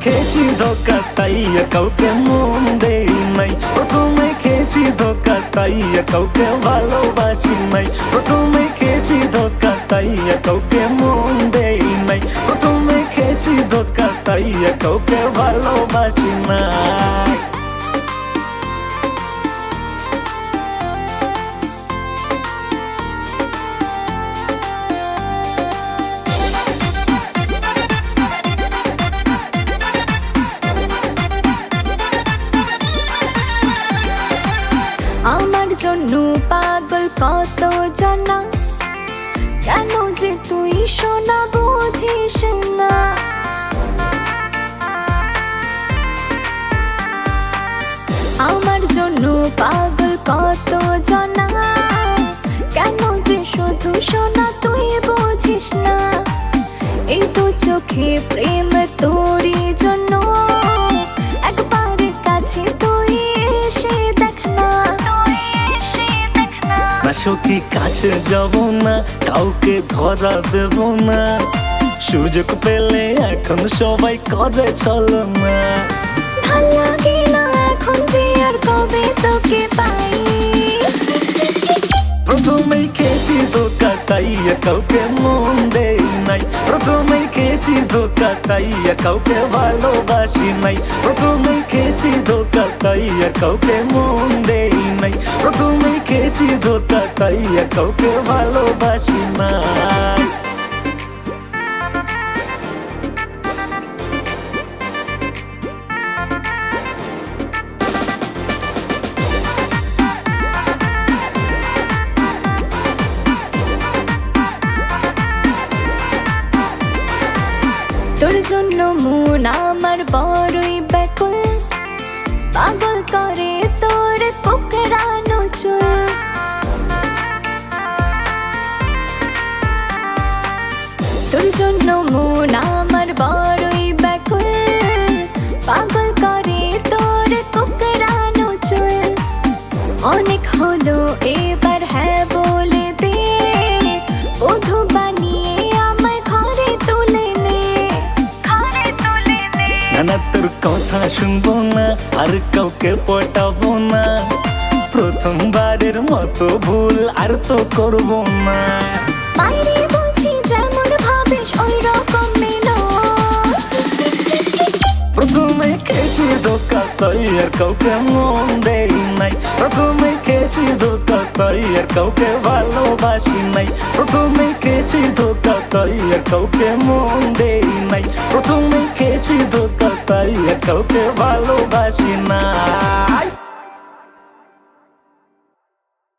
খেয়েছি ধোকা তাই আর কাউকে মন দেই নাই। প্রথমে খেয়েছি ধোকা তাই আর কাউকে ভালোবাসি নাই। প্রথমে খেয়েছি ধোকা তাই আর কাউকে মন দেই নাই। প্রথমে খেয়েছি ধোকা তাই আর কাউকে ভালোবাসি নাই। আমার জন্য পাগল কত জানা, কেন যে তুই শোনা বুঝিস না। আমার জন্য পাগল কত জানা, কেন যে শুধু শোনা তুই বুঝিস না। এই তো চোখে প্রেম তোরই জন্য, একবার কাছে তুই এসে দেখ না। না সখী কাছে যাব না, কাউকে ধরা দেব না। সুযোগ পেলে এখন সবাই করে চলো না। ভাল লাগে না এখন যে আর কবে তোকে পাই। প্রথমেই খেয়েছি ধোকা তাই আর কাউকে মন দেই নাই। প্রথমেই খেয়েছি ধোকা তাই আর কাউকে ভালোবাসি নাই। প্রথমেই খেয়েছি ধোকা তাই আর কাউকে মন দেই নাই। প্রথমেই খেয়েছি ধোকা তাই আর কাউকে ভালোবাসি নাই। তোর জন্য মন আমার বড়ই ব্যাকুল, পাগল করে তোর কোকড়ানো চুল। তোর জন্য মন আমার বড়ই ব্যাকুল, পাগল করে তোর কোকড়ানো চুল। অনেক হলো এবার হ্যাঁ বলে দে, বধূ বানিয়ে আমায় ঘরে তুলে নে। না তোর কথা শুনবো না, আর কাউকে পটাবো না। প্রথমবারের মতো ভুল আর তো করবো না। বাইরে বলছি যেমন ভাবিস ওই রকমই নয়। প্রথমে খেয়েছি ধোকা তাই আর কাউকে মন দেই নাই। প্রথমে খেয়েছি ধোকা তাই আর কাউকে ভালোবাসি নাই। প্রথমে খেয়েছি ধোকা তাই আর কাউকে মন দেই নাই। প্রথমে খেয়েছি ধোকা তাই আর কাউকে ভালোবাসি না।